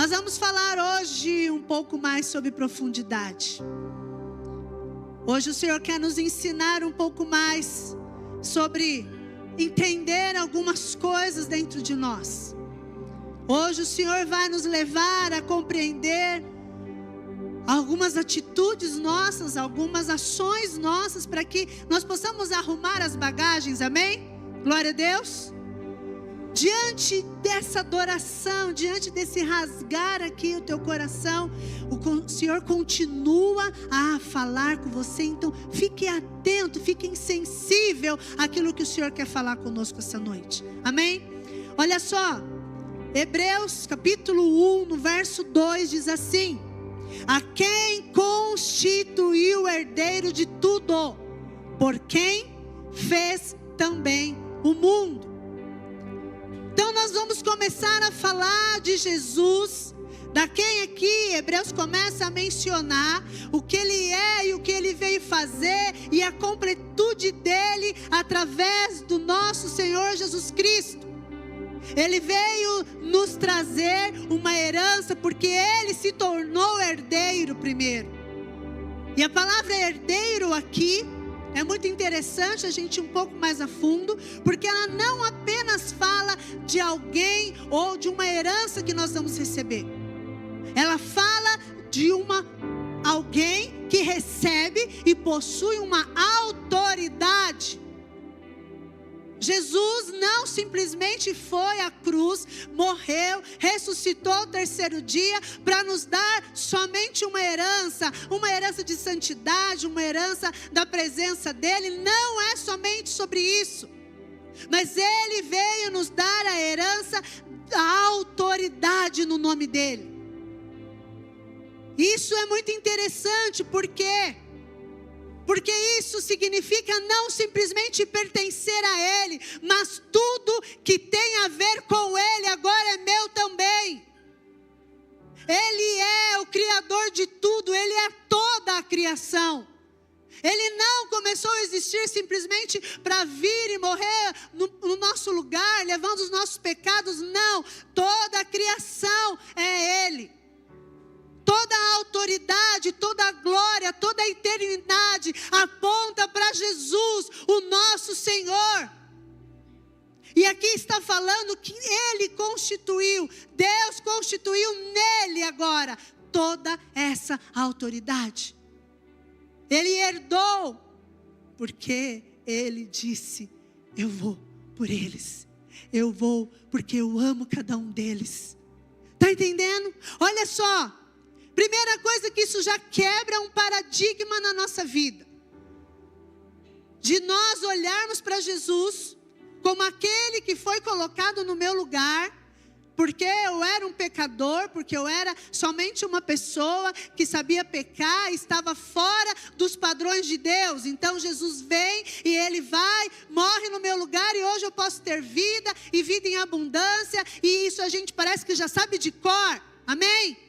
Nós vamos falar hoje um pouco mais sobre profundidade. Hoje o Senhor quer nos ensinar um pouco mais sobre entender algumas coisas dentro de nós. Hoje o Senhor vai nos levar a compreender algumas atitudes nossas, algumas ações nossas, para que nós possamos arrumar as bagagens, amém? Glória a Deus. Diante dessa adoração, diante desse rasgar aqui o teu coração, o Senhor continua a falar com você. Então fique atento, fique insensível àquilo que o Senhor quer falar conosco essa noite, amém? Olha só, Hebreus capítulo 1, no verso 2 diz assim: a quem constituiu o herdeiro de tudo, por quem fez também o mundo. Então nós vamos começar a falar de Jesus, da quem aqui Hebreus começa a mencionar o que Ele é e o que Ele veio fazer, e a completude dEle através do nosso Senhor Jesus Cristo. Ele veio nos trazer uma herança, porque Ele se tornou herdeiro primeiro. E a palavra herdeiro aqui é muito interessante a gente ir um pouco mais a fundo, porque ela não apenas fala de alguém ou de uma herança que nós vamos receber. Ela fala de alguém que recebe e possui uma autoridade. Jesus não simplesmente foi à cruz, morreu, ressuscitou ao terceiro dia para nos dar somente uma herança de santidade, uma herança da presença dEle. Não é somente sobre isso, mas Ele veio nos dar a herança da autoridade no nome dEle. Isso é muito interessante, porque isso significa não simplesmente pertencer a Ele, mas tudo que tem a ver com Ele agora é meu também. Ele é o Criador de tudo, Ele é toda a criação. Ele não começou a existir simplesmente para vir e morrer no nosso lugar, levando os nossos pecados. Não, toda a criação é Ele. Toda a autoridade, toda a glória, toda a eternidade aponta para Jesus, o nosso Senhor. E aqui está falando que Ele constituiu, Deus constituiu nele agora toda essa autoridade. Ele herdou, porque Ele disse: eu vou por eles, eu vou porque eu amo cada um deles. Está entendendo? Olha só. Primeira coisa, que isso já quebra um paradigma na nossa vida, de nós olharmos para Jesus como aquele que foi colocado no meu lugar, porque eu era um pecador, porque eu era somente uma pessoa que sabia pecar, estava fora dos padrões de Deus. Então Jesus vem e Ele vai, morre no meu lugar, e hoje eu posso ter vida e vida em abundância, e isso a gente parece que já sabe de cor, amém?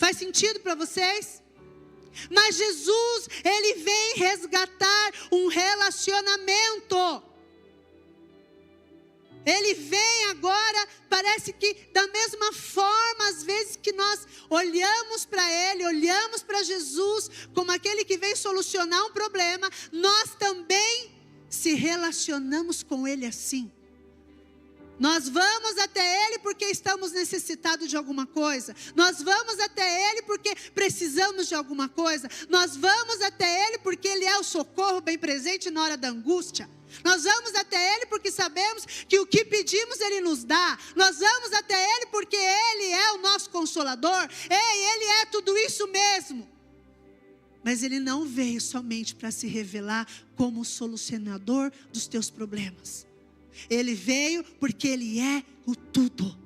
Faz sentido para vocês? Mas Jesus, Ele vem resgatar um relacionamento. Ele vem agora, parece que da mesma forma, às vezes que nós olhamos para Ele, olhamos para Jesus como aquele que vem solucionar um problema, nós também se relacionamos com Ele assim. Nós vamos até Ele porque estamos necessitados de alguma coisa. Nós vamos até Ele porque precisamos de alguma coisa. Nós vamos até Ele porque Ele é o socorro bem presente na hora da angústia. Nós vamos até Ele porque sabemos que o que pedimos Ele nos dá. Nós vamos até Ele porque Ele é o nosso consolador. Ele é tudo isso mesmo. Mas Ele não veio somente para se revelar como o solucionador dos teus problemas. Ele veio porque Ele é o tudo.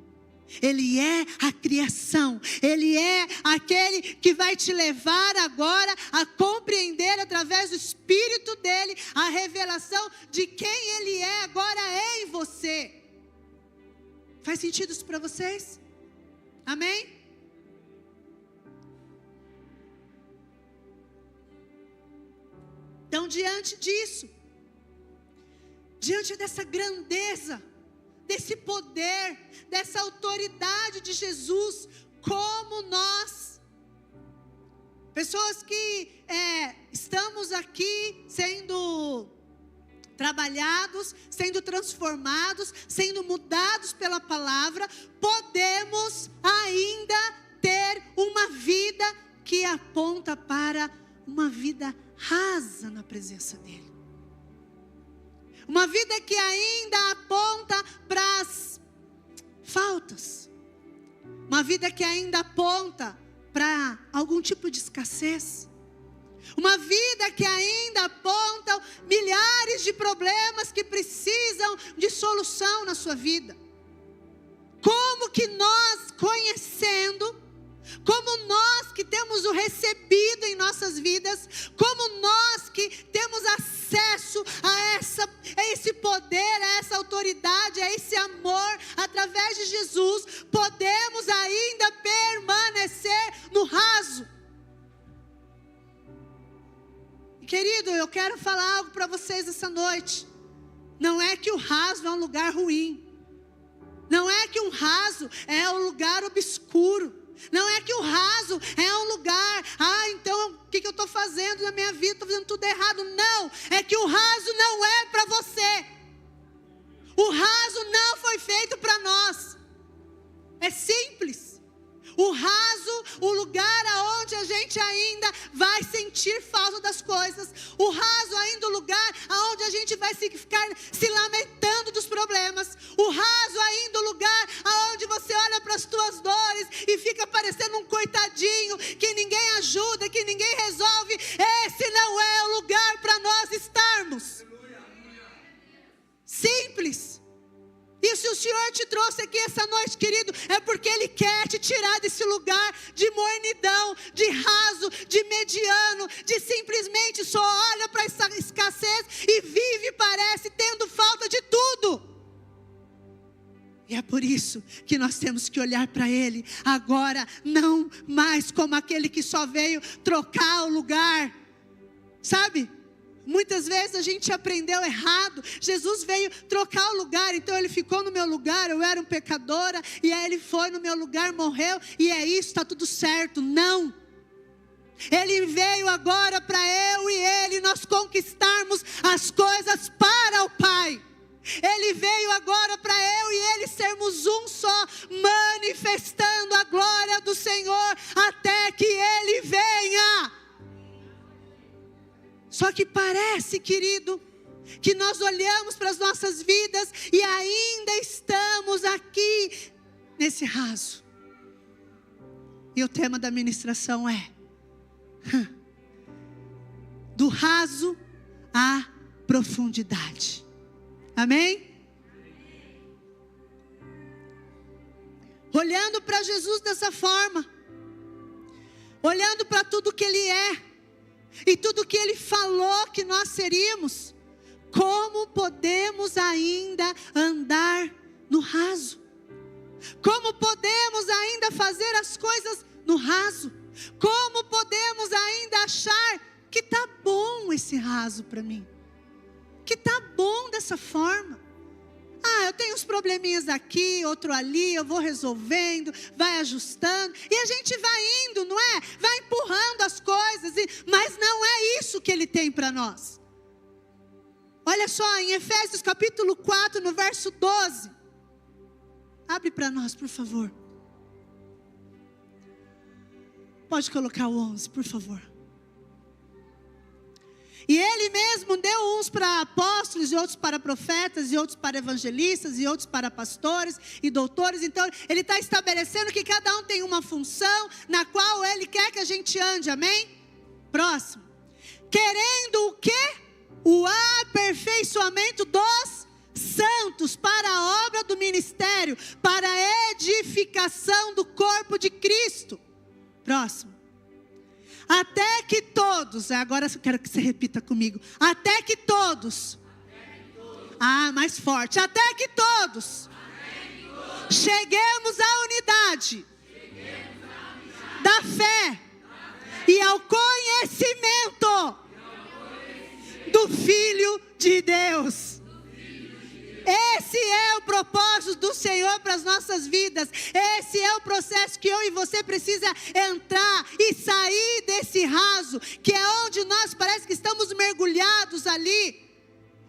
Ele é a criação. Ele é aquele que vai te levar agora a compreender através do Espírito dEle a revelação de quem Ele é agora em você. Faz sentido isso para vocês? Amém? Então, diante disso, diante dessa grandeza, desse poder, dessa autoridade de Jesus, como nós, pessoas que estamos aqui sendo trabalhados, sendo transformados, sendo mudados pela palavra, podemos ainda ter uma vida que aponta para uma vida rasa na presença dele. Uma vida que ainda aponta para as faltas. Uma vida que ainda aponta para algum tipo de escassez. Uma vida que ainda aponta milhares de problemas que precisam de solução na sua vida. Como que nós, conhecendo, como nós que temos o recebido em nossas vidas, como nós que temos acesso a esse poder, a essa autoridade, a esse amor, através de Jesus, podemos ainda permanecer no raso. Querido, eu quero falar algo para vocês essa noite. Não é que o raso é um lugar ruim. Não é que um raso é um lugar obscuro. Não é que o raso é um lugar, então o que eu estou fazendo na minha vida? Estou fazendo tudo errado. Não, é que o raso não é para você. O raso não foi feito para nós. É simples. O raso, o lugar aonde a gente ainda vai sentir falta das coisas. O raso ainda o lugar aonde a gente vai ficar se lamentando dos problemas. O raso ainda o lugar aonde você olha para as tuas dores e fica parecendo um coitadinho, que ninguém ajuda, que ninguém resolve. Esse não é o lugar para nós estarmos. Simples. E se o Senhor te trouxe aqui essa noite, querido, é porque Ele quer te tirar desse lugar de mornidão, de raso, de mediano, de simplesmente só olha para essa escassez e vive, parece, tendo falta de tudo. E é por isso que nós temos que olhar para Ele agora, não mais como aquele que só veio trocar o lugar, sabe? Muitas vezes a gente aprendeu errado. Jesus veio trocar o lugar, então Ele ficou no meu lugar. Eu era um pecadora, e aí Ele foi no meu lugar, morreu, e é isso, está tudo certo. Não, Ele veio agora para eu e Ele, nós conquistarmos as coisas para o Pai. Ele veio agora para eu e Ele sermos um só, manifestando a glória do Senhor, até que Ele venha. Só que parece, querido, que nós olhamos para as nossas vidas e ainda estamos aqui nesse raso. E o tema da ministração é do raso à profundidade. Amém? Olhando para Jesus dessa forma, olhando para tudo que Ele é, e tudo que Ele falou que nós seríamos, como podemos ainda andar no raso? Como podemos ainda fazer as coisas no raso? Como podemos ainda achar que está bom esse raso para mim? Que está bom dessa forma? Eu tenho uns probleminhas aqui, outro ali, eu vou resolvendo, vai ajustando, e a gente vai indo, não é? Vai empurrando as coisas, mas não é isso que Ele tem para nós. Olha só, em Efésios capítulo 4, no verso 12. Abre para nós, por favor. Pode colocar o 11, por favor. E Ele mesmo deu uns para apóstolos, e outros para profetas, e outros para evangelistas, e outros para pastores e doutores. Então Ele está estabelecendo que cada um tem uma função na qual Ele quer que a gente ande, amém? Próximo. Querendo o quê? O aperfeiçoamento dos santos para a obra do ministério, para a edificação do corpo de Cristo. Próximo. Até que todos, agora eu quero que você repita comigo. Até que todos. Mais forte. Até que todos. Cheguemos à unidade da fé e ao conhecimento do Filho de Deus. Esse é o propósito do Senhor para as nossas vidas. Esse é o processo que eu e você precisa entrar e sair desse raso, que é onde nós parece que estamos mergulhados ali.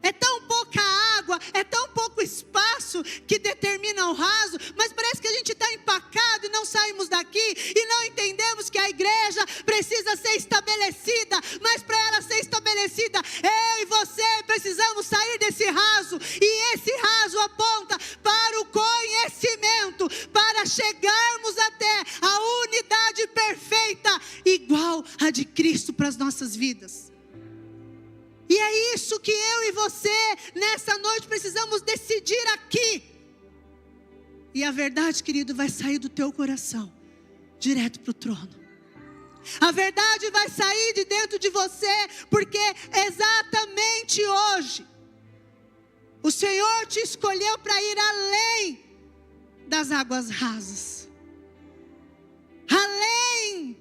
É tão pouca água, é tão pouco espaço que determina o raso, mas parece que a gente está empacado e não saímos daqui, e não entendemos que a igreja precisa ser estabelecida, mas para ela ser estabelecida, eu e você precisamos sair desse raso, e esse raso aponta para o conhecimento, para chegarmos até a unidade perfeita, igual a de Cristo para as nossas vidas. E é isso que eu e você, nessa noite, precisamos decidir aqui. E a verdade, querido, vai sair do teu coração, direto para o trono. A verdade vai sair de dentro de você, porque exatamente hoje, o Senhor te escolheu para ir além das águas rasas. Além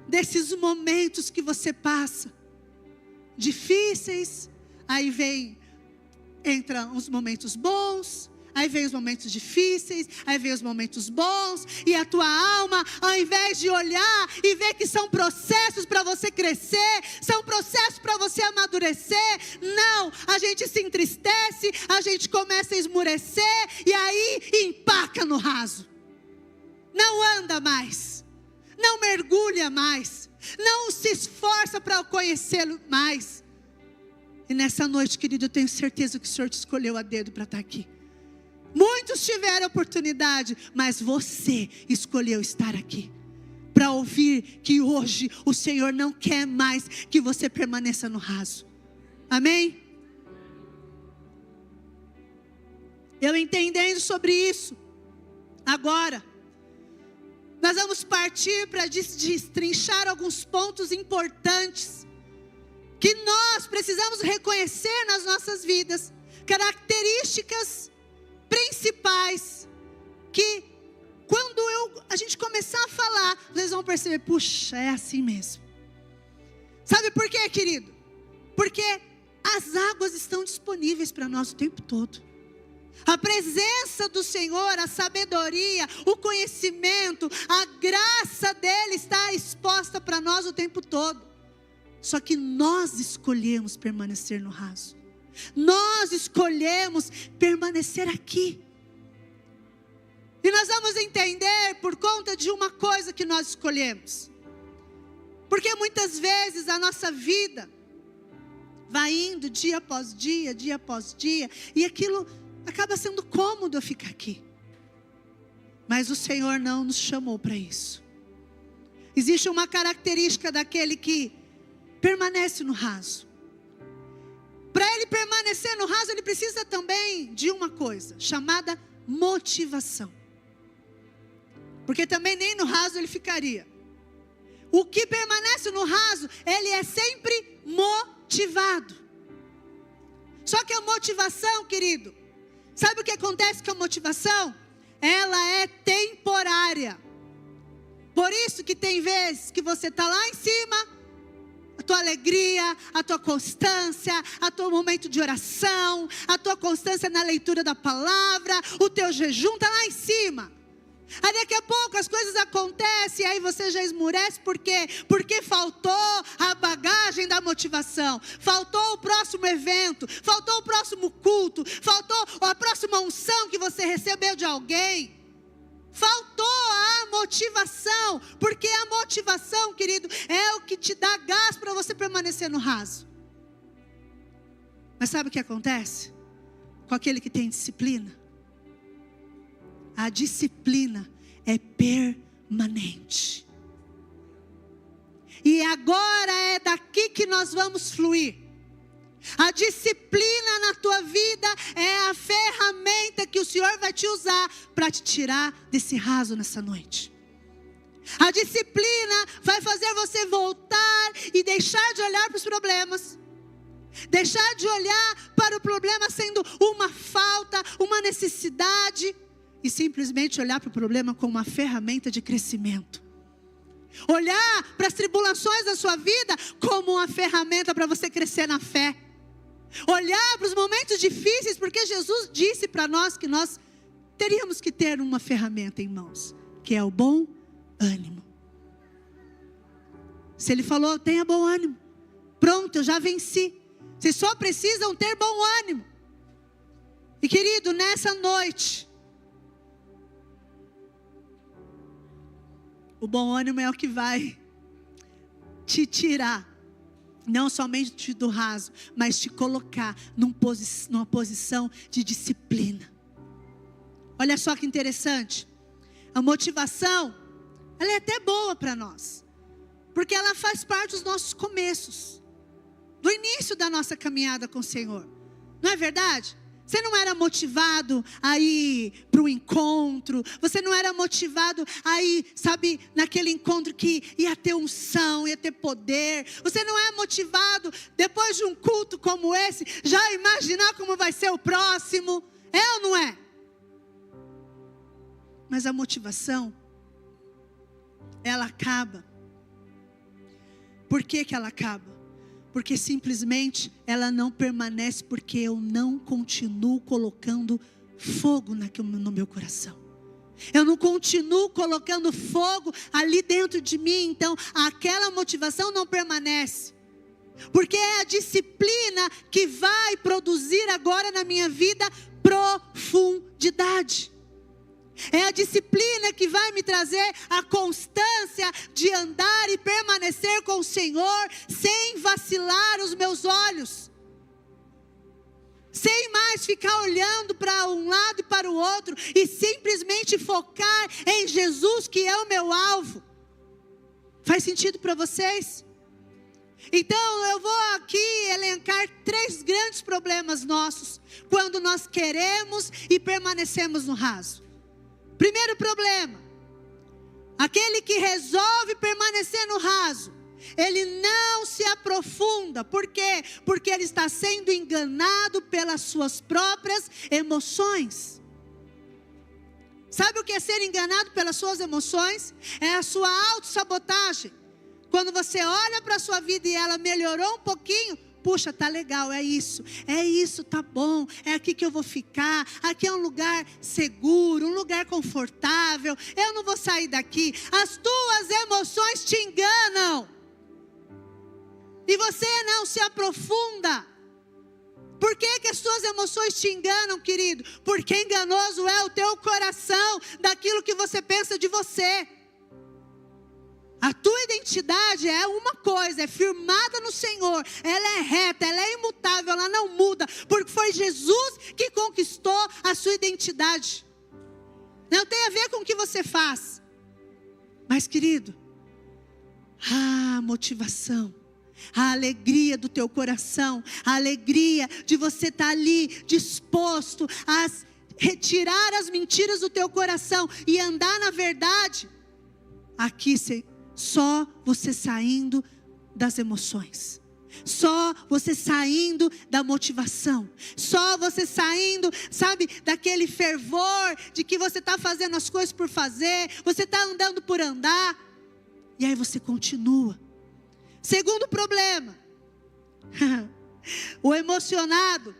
desses momentos que você passa. Difíceis, aí entram os momentos bons, aí vem os momentos difíceis, aí vem os momentos bons, e a tua alma, ao invés de olhar e ver que são processos para você crescer, são processos para você amadurecer, não, a gente se entristece, a gente começa a esmurecer, e aí empaca no raso, não anda mais, não mergulha mais, não se esforça para conhecê-lo mais. E nessa noite, querido, eu tenho certeza que o Senhor te escolheu a dedo para estar aqui. Muitos tiveram oportunidade, mas você escolheu estar aqui para ouvir que hoje o Senhor não quer mais que você permaneça no raso. Amém? Eu entendendo sobre isso, agora nós vamos partir para destrinchar alguns pontos importantes que nós precisamos reconhecer nas nossas vidas, características principais que quando a gente começar a falar, vocês vão perceber, puxa, é assim mesmo. Sabe por quê, querido? Porque as águas estão disponíveis para nós o tempo todo. A presença do Senhor, a sabedoria, o conhecimento, a graça dele está exposta para nós o tempo todo. Só que nós escolhemos permanecer no raso. Nós escolhemos permanecer aqui. E nós vamos entender por conta de uma coisa que nós escolhemos. Porque muitas vezes a nossa vida vai indo dia após dia, e aquilo acaba sendo cômodo eu ficar aqui. Mas o Senhor não nos chamou para isso. Existe uma característica daquele que permanece no raso. Para ele permanecer no raso, ele precisa também de uma coisa, chamada motivação. Porque também nem no raso ele ficaria. O que permanece no raso, ele é sempre motivado. Só que a motivação, querido, sabe o que acontece com a motivação? Ela é temporária. Por isso que tem vezes que você está lá em cima, a tua alegria, a tua constância, a teu momento de oração, a tua constância na leitura da palavra, o teu jejum está lá em cima. Aí daqui a pouco as coisas acontecem, aí você já esmurece, por quê? Porque faltou a bagagem da motivação, faltou o próximo evento, faltou o próximo culto, faltou a próxima unção que você recebeu de alguém, faltou a motivação, porque a motivação, querido, é o que te dá gás para você permanecer no raso. Mas sabe o que acontece com aquele que tem disciplina? A disciplina é permanente. E agora é daqui que nós vamos fluir. A disciplina na tua vida é a ferramenta que o Senhor vai te usar para te tirar desse raso nessa noite. A disciplina vai fazer você voltar e deixar de olhar para os problemas. Deixar de olhar para o problema sendo uma falta, uma necessidade. E simplesmente olhar para o problema como uma ferramenta de crescimento. Olhar para as tribulações da sua vida como uma ferramenta para você crescer na fé. Olhar para os momentos difíceis, porque Jesus disse para nós que nós teríamos que ter uma ferramenta em mãos, que é o bom ânimo. Se Ele falou, tenha bom ânimo, pronto, eu já venci. Vocês só precisam ter bom ânimo. E querido, nessa noite, o bom ânimo é o que vai te tirar, não somente do raso, mas te colocar numa posição de disciplina. Olha só que interessante. A motivação, ela é até boa para nós, porque ela faz parte dos nossos começos, do início da nossa caminhada com o Senhor. Não é verdade? Você não era motivado a ir para o encontro. Você não era motivado a ir, sabe, naquele encontro que ia ter unção, ia ter poder. Você não é motivado, depois de um culto como esse, já imaginar como vai ser o próximo. É ou não é? Mas a motivação, ela acaba. Por que que ela acaba? Porque simplesmente ela não permanece, porque eu não continuo colocando fogo no meu coração. Eu não continuo colocando fogo ali dentro de mim, então aquela motivação não permanece. Porque é a disciplina que vai produzir agora na minha vida profundidade. É a disciplina que vai me trazer a constância de andar e permanecer com o Senhor, sem vacilar os meus olhos, sem mais ficar olhando para um lado e para o outro, e simplesmente focar em Jesus, que é o meu alvo. Faz sentido para vocês? Então eu vou aqui elencar 3 grandes problemas nossos, quando nós queremos e permanecemos no raso. Primeiro problema, aquele que resolve permanecer no raso, ele não se aprofunda. Por quê? Porque ele está sendo enganado pelas suas próprias emoções. Sabe o que é ser enganado pelas suas emoções? É a sua autossabotagem. Quando você olha para a sua vida e ela melhorou um pouquinho, puxa, tá legal, é isso, tá bom, é aqui que eu vou ficar, aqui é um lugar seguro, um lugar confortável, eu não vou sair daqui. As tuas emoções te enganam, e você não se aprofunda. Por que que as suas emoções te enganam, querido? Porque enganoso é o teu coração, daquilo que você pensa de você. A tua identidade é uma coisa, é firmada no Senhor, ela é reta, ela é imutável, ela não muda, porque foi Jesus que conquistou a sua identidade. Não tem a ver com o que você faz. Mas, querido, a motivação, a alegria do teu coração, a alegria de você estar ali disposto a retirar as mentiras do teu coração e andar na verdade, aqui só você saindo das emoções, só você saindo da motivação, só você saindo, sabe, daquele fervor de que você está fazendo as coisas por fazer, você está andando por andar, e aí você continua. Segundo problema, o emocionado,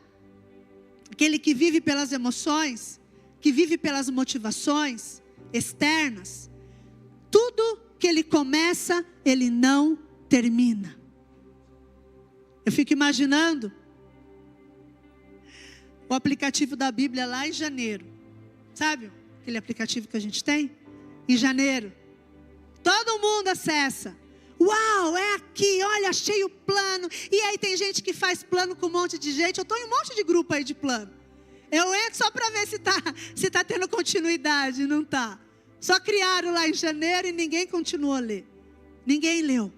aquele que vive pelas emoções, que vive pelas motivações externas, tudo que ele começa, ele não termina. Eu fico imaginando o aplicativo da Bíblia lá em janeiro. Sabe aquele aplicativo que a gente tem? Em janeiro, todo mundo acessa. Uau, é aqui, olha, achei o plano. E aí tem gente que faz plano com um monte de gente. Eu estou em um monte de grupo aí de plano. Eu entro só para ver se tá tendo continuidade. Não está. Só criaram lá em janeiro e ninguém continuou a ler. Ninguém leu.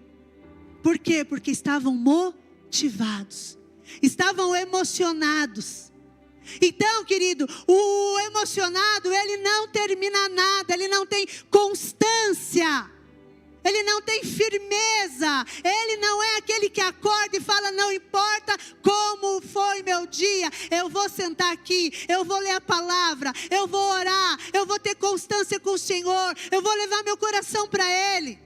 Por quê? Porque estavam motivados. Estavam emocionados. Então, querido, o emocionado, ele não termina nada. Ele não tem constância. Ele não tem firmeza. Ele não é aquele que acorda e fala, não importa como foi meu dia, eu vou sentar aqui, eu vou ler a palavra, eu vou orar, eu vou ter constância com o Senhor, eu vou levar meu coração para Ele.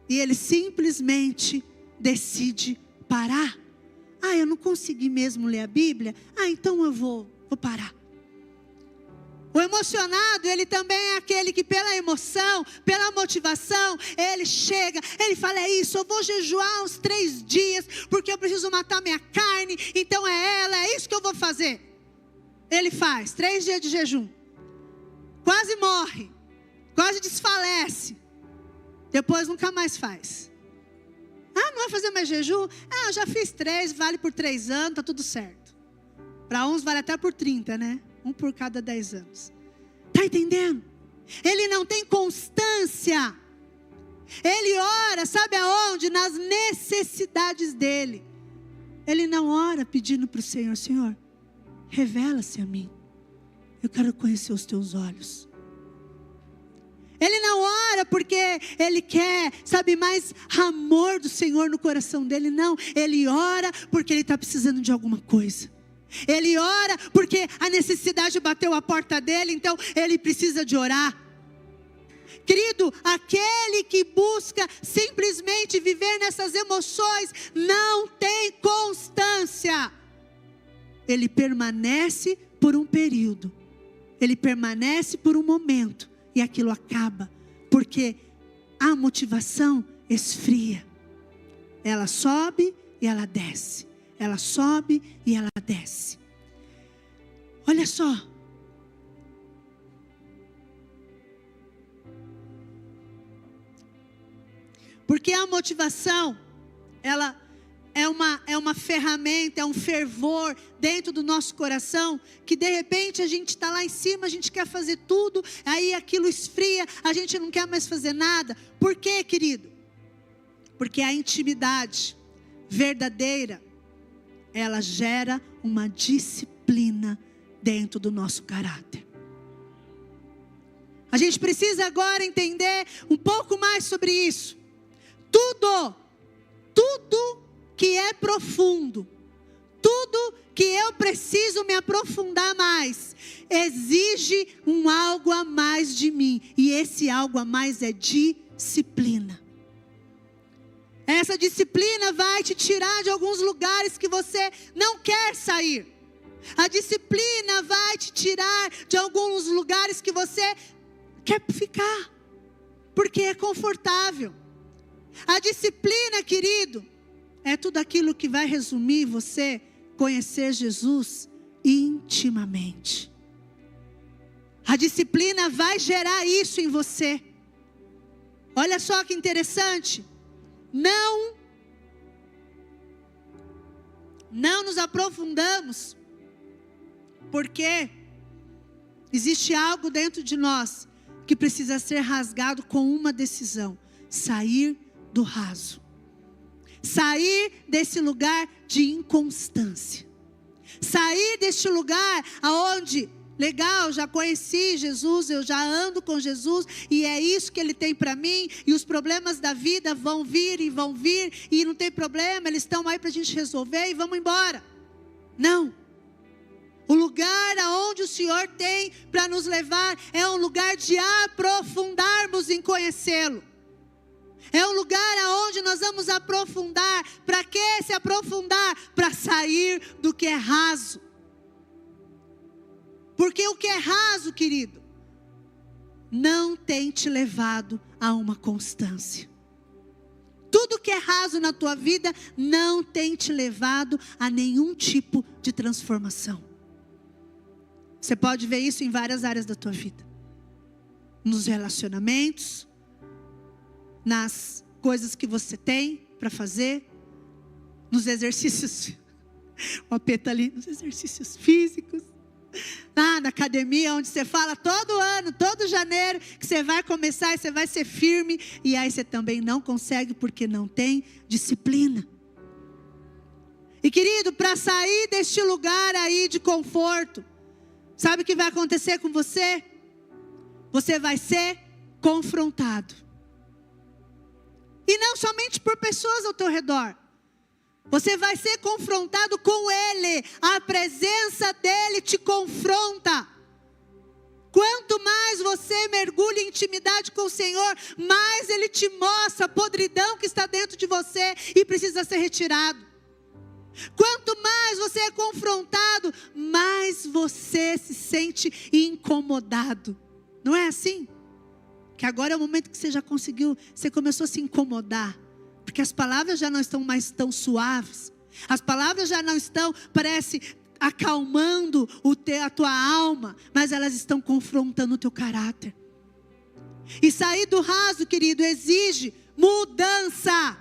E ele simplesmente decide parar. eu não consegui mesmo ler a Bíblia, então eu vou parar. O emocionado, ele também é aquele que pela emoção, pela motivação, ele chega, ele fala, eu vou jejuar uns 3 dias, porque eu preciso matar minha carne, então é isso que eu vou fazer. Ele faz 3 dias de jejum, quase morre, quase desfalece, depois nunca mais faz. Não vai fazer mais jejum? Eu já fiz 3, vale por 3 anos, está tudo certo. Para uns vale até por 30, né? Um por cada 10 anos. Está entendendo? Ele não tem constância. Ele ora, sabe aonde? Nas necessidades dele. Ele não ora pedindo para o Senhor, Senhor, revela-se a mim. Eu quero conhecer os teus olhos. Ele não ora porque ele quer, mais amor do Senhor no coração dele. Não, ele ora porque ele está precisando de alguma coisa. Ele ora porque a necessidade bateu a porta dele, então ele precisa de orar. Querido, aquele que busca simplesmente viver nessas emoções, não tem constância. Ele permanece por um período, ele permanece por um momento, e aquilo acaba, porque a motivação esfria. Ela sobe e ela desce. Ela sobe e ela desce. Olha só. Porque a motivação, ela é uma ferramenta, é um fervor dentro do nosso coração, que de repente a gente está lá em cima, a gente quer fazer tudo, aí aquilo esfria, a gente não quer mais fazer nada. Por quê, querido? Porque a intimidade verdadeira, ela gera uma disciplina dentro do nosso caráter. A gente precisa agora entender um pouco mais sobre isso. Tudo que é profundo, tudo que eu preciso me aprofundar mais, exige um algo a mais de mim. E esse algo a mais é disciplina. Essa disciplina vai te tirar de alguns lugares que você não quer sair. A disciplina vai te tirar de alguns lugares que você quer ficar, porque é confortável. A disciplina, querido, é tudo aquilo que vai resumir você conhecer Jesus intimamente. A disciplina vai gerar isso em você. Olha só que interessante. Não nos aprofundamos, porque existe algo dentro de nós que precisa ser rasgado com uma decisão: sair do raso, sair desse lugar de inconstância, sair deste lugar aonde, legal, já conheci Jesus, eu já ando com Jesus, e é isso que Ele tem para mim, e os problemas da vida vão vir, e não tem problema, eles estão aí para a gente resolver, e vamos embora. Não. O lugar aonde o Senhor tem para nos levar é um lugar de aprofundarmos em conhecê-lo. É um lugar aonde nós vamos aprofundar. Para que se aprofundar? Para sair do que é raso. Porque o que é raso, querido, não tem te levado a uma constância. Tudo que é raso na tua vida não tem te levado a nenhum tipo de transformação. Você pode ver isso em várias áreas da tua vida. Nos relacionamentos, nas coisas que você tem para fazer, nos exercícios, o AP está ali, nos exercícios físicos, na academia, onde você fala todo ano, todo janeiro, que você vai começar e você vai ser firme, e aí você também não consegue porque não tem disciplina. E querido, para sair deste lugar aí de conforto, sabe o que vai acontecer com você? Você vai ser confrontado. E não somente por pessoas ao teu redor. Você vai ser confrontado com Ele. A presença dEle te confronta. Quanto mais você mergulha em intimidade com o Senhor, mais Ele te mostra a podridão que está dentro de você e precisa ser retirado. Quanto mais você é confrontado, mais você se sente incomodado. Não é assim? Que agora é o momento que você já conseguiu, você começou a se incomodar. Porque as palavras já não estão mais tão suaves. As palavras já não estão, parece, acalmando a tua alma. Mas elas estão confrontando o teu caráter. E sair do raso, querido, exige mudança.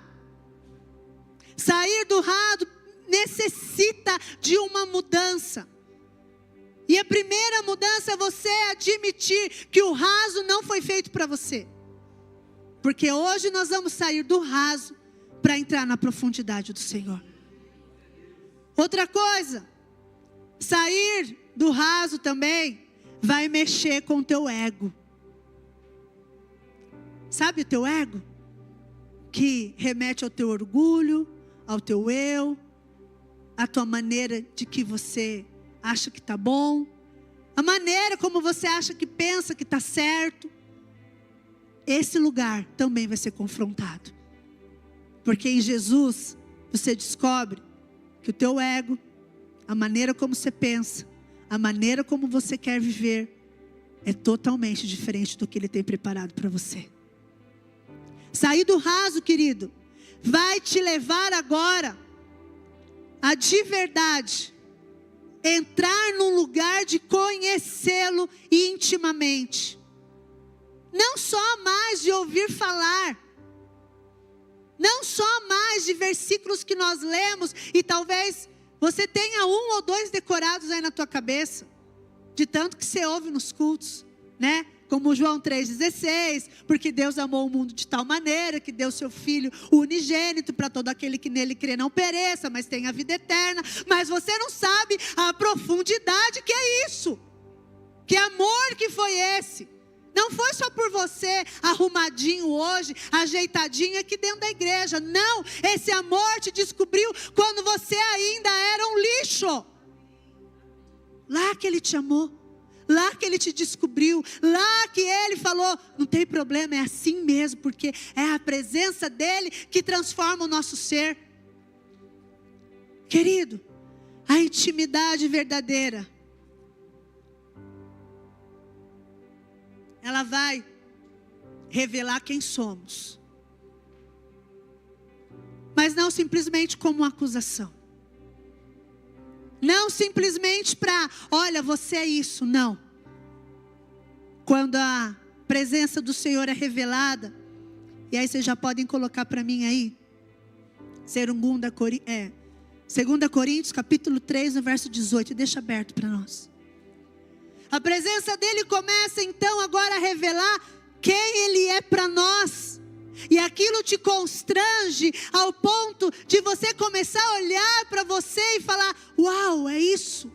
Sair do raso necessita de uma mudança. E a primeira mudança é você admitir que o raso não foi feito para você. Porque hoje nós vamos sair do raso para entrar na profundidade do Senhor. Outra coisa, sair do raso também vai mexer com o teu ego. Sabe o teu ego? Que remete ao teu orgulho, ao teu eu, à tua maneira de que você acha que está bom, a maneira como você acha que pensa que está certo. Esse lugar também vai ser confrontado. Porque em Jesus você descobre que o teu ego, a maneira como você pensa, a maneira como você quer viver, é totalmente diferente do que Ele tem preparado para você. Sair do raso, querido, vai te levar agora a de verdade entrar num lugar de conhecê-lo intimamente. Não só mais de ouvir falar, não só mais de versículos que nós lemos e talvez você tenha 1 ou 2 decorados aí na tua cabeça, de tanto que você ouve nos cultos, né? Como João 3,16, porque Deus amou o mundo de tal maneira que deu seu Filho unigênito para todo aquele que nele crê não pereça, mas tenha vida eterna. Mas você não sabe a profundidade que é isso. Que amor que foi esse? Não foi só por você arrumadinho hoje, ajeitadinho aqui dentro da igreja. Não, esse amor te descobriu quando você ainda era um lixo. Lá que Ele te amou. Lá que Ele te descobriu, lá que Ele falou, não tem problema, é assim mesmo, porque é a presença dEle que transforma o nosso ser. Querido, a intimidade verdadeira, ela vai revelar quem somos, mas não simplesmente como uma acusação. Não simplesmente para, olha, você é isso, não. Quando a presença do Senhor é revelada, e aí vocês já podem colocar para mim aí, 2 Coríntios capítulo 3, no verso 18, deixa aberto para nós. A presença dele começa então agora a revelar quem Ele é para nós. E aquilo te constrange ao ponto de você começar a olhar para você e falar, uau, é isso.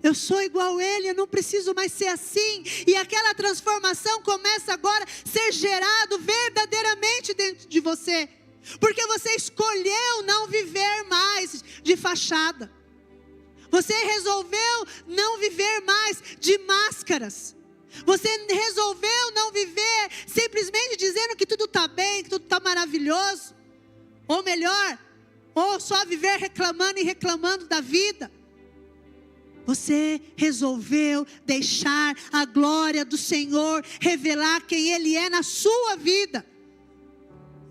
Eu sou igual a Ele, eu não preciso mais ser assim. E aquela transformação começa agora a ser gerado verdadeiramente dentro de você. Porque você escolheu não viver mais de fachada. Você resolveu não viver mais de máscaras. Você resolveu não viver simplesmente dizendo que tudo está bem, que tudo está maravilhoso. Ou melhor, ou só viver reclamando e reclamando da vida. Você resolveu deixar a glória do Senhor revelar quem Ele é na sua vida.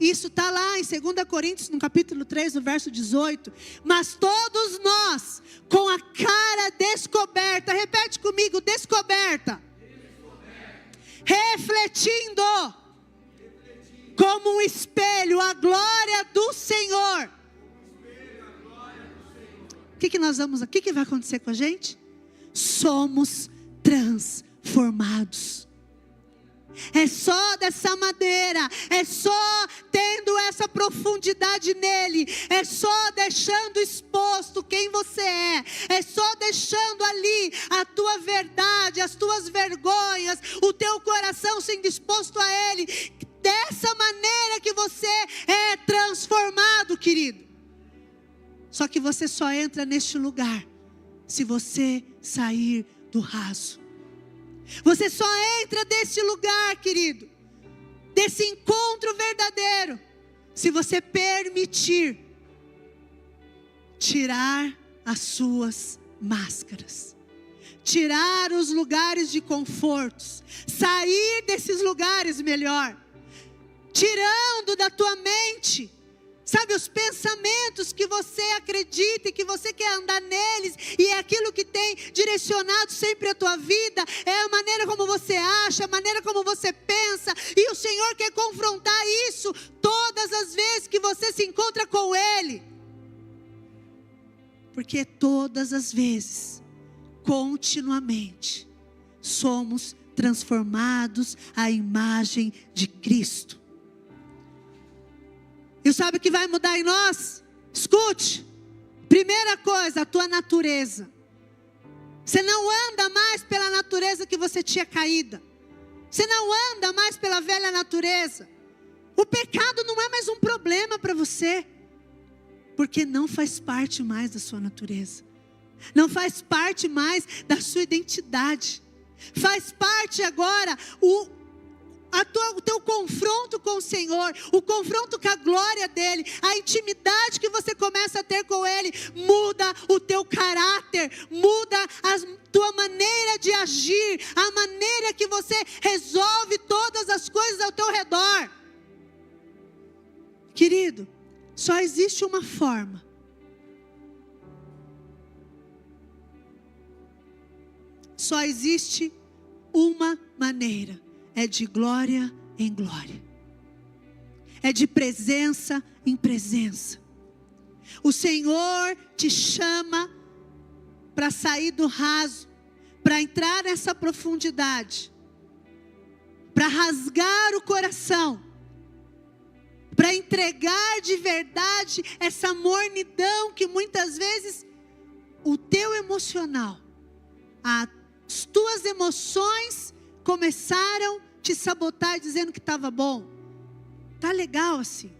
Isso está lá em 2 Coríntios, no capítulo 3, no verso 18. Mas todos nós, com a cara descoberta, repete comigo, descoberta. Refletindo como um espelho a glória do Senhor. O que vai acontecer com a gente? Somos transformados. É só dessa maneira, é só tendo essa profundidade nele, é só deixando exposto quem você é só deixando ali a tua verdade, as tuas vergonhas, o teu coração sendo exposto a ele. Dessa maneira que você é transformado, querido. Só que você só entra neste lugar se você sair do raso. Você só entra desse lugar, querido, desse encontro verdadeiro, se você permitir tirar as suas máscaras, tirar os lugares de confortos, sair desses lugares melhor, tirando da tua mente, sabe, os pensamentos que você acredita e que você quer andar neles, e é aquilo que tem direcionado sempre a tua vida, é a maneira como você acha, a maneira como você pensa, e o Senhor quer confrontar isso todas as vezes que você se encontra com Ele, porque todas as vezes, continuamente, somos transformados à imagem de Cristo. E sabe o que vai mudar em nós? Escute, primeira coisa, a tua natureza. Você não anda mais pela natureza que você tinha caída. Você não anda mais pela velha natureza. O pecado não é mais um problema para você, porque não faz parte mais da sua natureza. Não faz parte mais da sua identidade. Faz parte agora o teu confronto com o Senhor, o confronto com a glória dEle, a intimidade que você começa a ter com Ele, muda o teu caráter, muda a tua maneira de agir, a maneira que você resolve todas as coisas ao teu redor. Querido, só existe uma forma. Só existe uma maneira. É de glória em glória. É de presença em presença. O Senhor te chama para sair do raso, para entrar nessa profundidade, para rasgar o coração, para entregar de verdade essa mornidão que muitas vezes o teu emocional, as tuas emoções começaram a te sabotar dizendo que estava bom. Tá legal assim.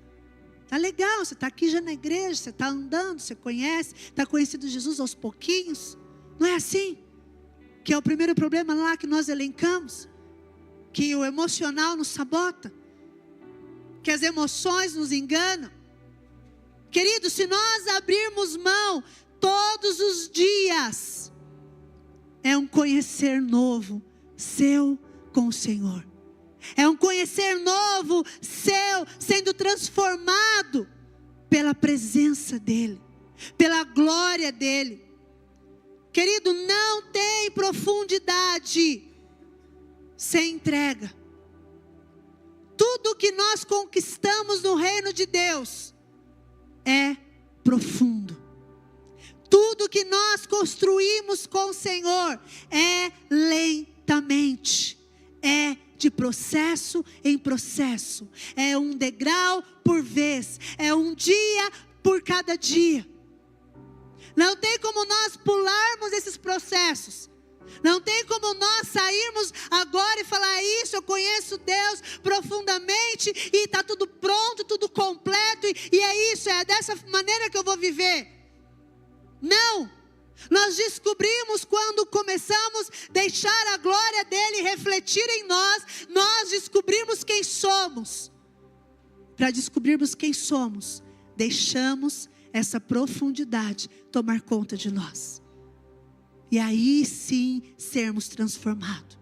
Tá legal, você está aqui já na igreja, você está andando, você conhece, está conhecendo Jesus aos pouquinhos. Não é assim? Que é o primeiro problema lá que nós elencamos. Que o emocional nos sabota. Que as emoções nos enganam. Querido, se nós abrirmos mão todos os dias, é um conhecer novo seu com o Senhor. É um conhecer novo seu, sendo transformado pela presença dEle, pela glória dEle. Querido, não tem profundidade sem entrega. Tudo que nós conquistamos no reino de Deus é profundo. Tudo que nós construímos com o Senhor é lentamente, é de processo em processo, é um degrau por vez, é um dia por cada dia. Não tem como nós pularmos esses processos. Não tem como nós sairmos agora e falar isso, eu conheço Deus profundamente e está tudo pronto, tudo completo e é isso, é dessa maneira que eu vou viver. Não, nós descobrimos quando começamos a deixar a glória dEle refletir em nós, nós descobrimos quem somos. Para descobrirmos quem somos, deixamos essa profundidade tomar conta de nós. E aí sim sermos transformados.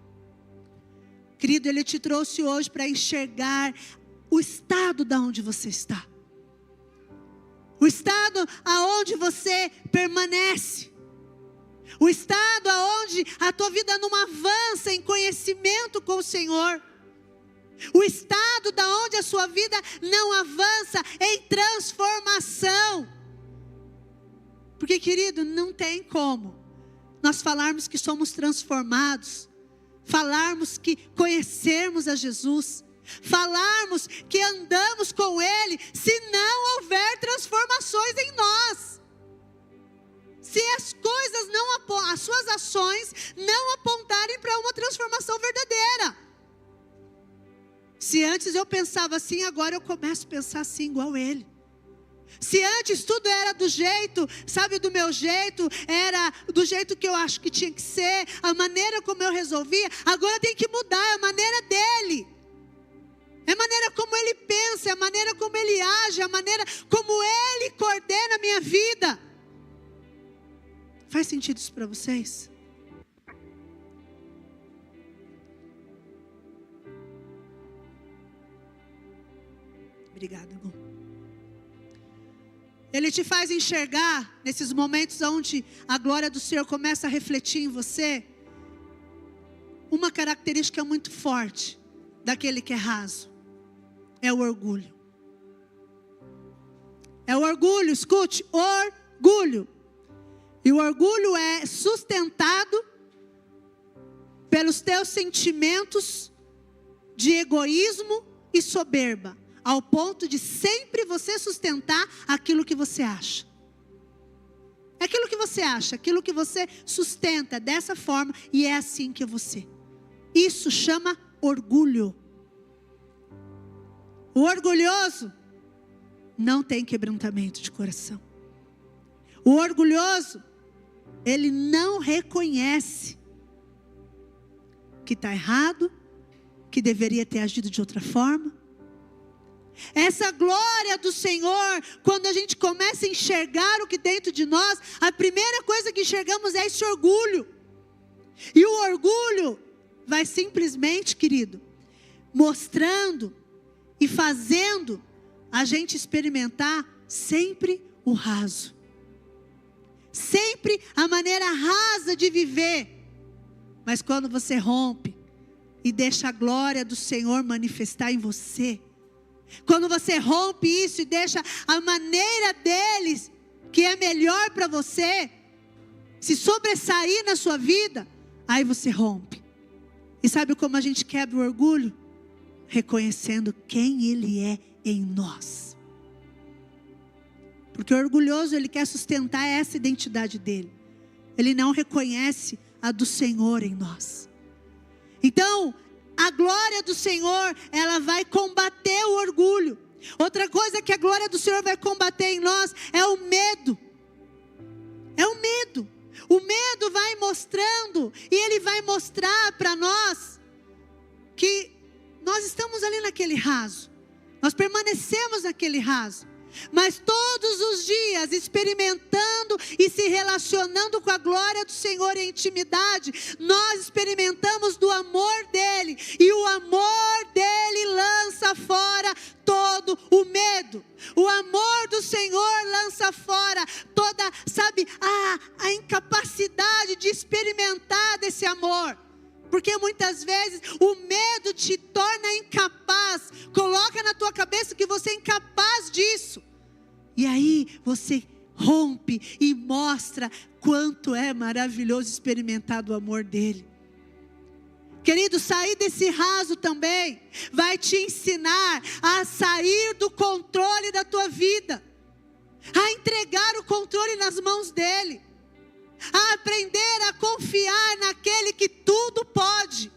Querido, Ele te trouxe hoje para enxergar o estado da onde você está. O estado aonde você permanece. O estado aonde a tua vida não avança em conhecimento com o Senhor. O estado da onde a sua vida não avança em transformação. Porque, querido, não tem como nós falarmos que somos transformados, falarmos que conhecermos a Jesus, falarmos que andamos com Ele, se não houver transformações em nós. Se as coisas as suas ações não apontarem para uma transformação verdadeira. Se antes eu pensava assim, agora eu começo a pensar assim igual Ele. Se antes tudo era do jeito, sabe, do meu jeito, era do jeito que eu acho que tinha que ser, a maneira como eu resolvia, agora tem que mudar, é a maneira dEle. É a maneira como Ele pensa, é a maneira como Ele age, é a maneira como Ele coordena a minha vida. Faz sentido isso para vocês? Obrigada, amor. Ele te faz enxergar nesses momentos onde a glória do Senhor começa a refletir em você uma característica muito forte daquele que é raso. É o orgulho. É o orgulho, escute, orgulho. E o orgulho é sustentado pelos teus sentimentos de egoísmo e soberba, ao ponto de sempre você sustentar aquilo que você acha. Aquilo que você acha, aquilo que você sustenta dessa forma, e é assim que você. Isso chama orgulho. O orgulhoso não tem quebrantamento de coração. O orgulhoso, ele não reconhece que está errado, que deveria ter agido de outra forma. Essa glória do Senhor, quando a gente começa a enxergar o que dentro de nós, a primeira coisa que enxergamos é esse orgulho. E o orgulho vai simplesmente, querido, mostrando e fazendo a gente experimentar sempre o raso. Sempre a maneira rasa de viver. Mas quando você rompe e deixa a glória do Senhor manifestar em você, quando você rompe isso e deixa a maneira deles, que é melhor para você, se sobressair na sua vida, aí você rompe. E sabe como a gente quebra o orgulho? Reconhecendo quem Ele é em nós. Porque o orgulhoso, ele quer sustentar essa identidade dele. Ele não reconhece a do Senhor em nós. Então, a glória do Senhor, ela vai combater o orgulho. Outra coisa que a glória do Senhor vai combater em nós é o medo. É o medo. O medo vai mostrando, e ele vai mostrar para nós que nós estamos ali naquele raso. Nós permanecemos naquele raso. Mas todos os dias experimentando e se relacionando com a glória do Senhor em intimidade, nós experimentamos do amor dele, e o amor dele lança fora todo o medo. O amor do Senhor lança fora toda, a incapacidade de experimentar desse amor. Porque muitas vezes o medo te torna incapaz. Coloca na tua cabeça que você é incapaz disso. E aí você rompe e mostra quanto é maravilhoso experimentar do amor dele. Querido, sair desse raso também vai te ensinar a sair do controle da tua vida. A entregar o controle nas mãos dele. A aprender a confiar naquele que tudo pode.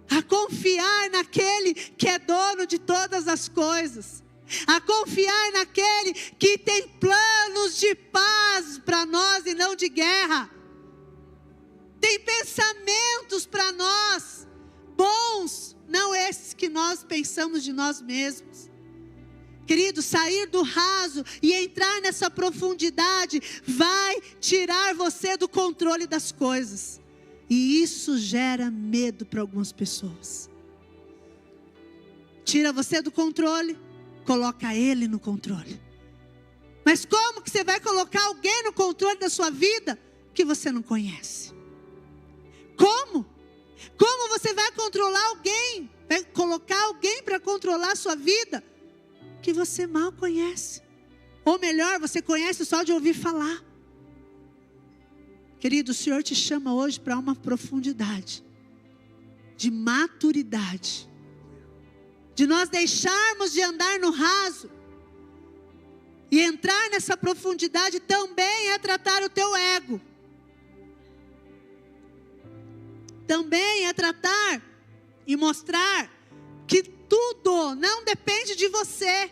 A confiar naquele que é dono de todas as coisas. A confiar naquele que tem planos de paz para nós e não de guerra. Tem pensamentos para nós bons, não esses que nós pensamos de nós mesmos. Querido, sair do raso e entrar nessa profundidade vai tirar você do controle das coisas. E isso gera medo para algumas pessoas. Tira você do controle, coloca ele no controle. Mas como que você vai colocar alguém no controle da sua vida que você não conhece? Como? Como você vai controlar alguém? Vai colocar alguém para controlar a sua vida que você mal conhece? Ou melhor, você conhece só de ouvir falar. Querido, o Senhor te chama hoje para uma profundidade de maturidade, de nós deixarmos de andar no raso e entrar nessa profundidade. Também é tratar o teu ego. Também é tratar e mostrar que tudo não depende de você.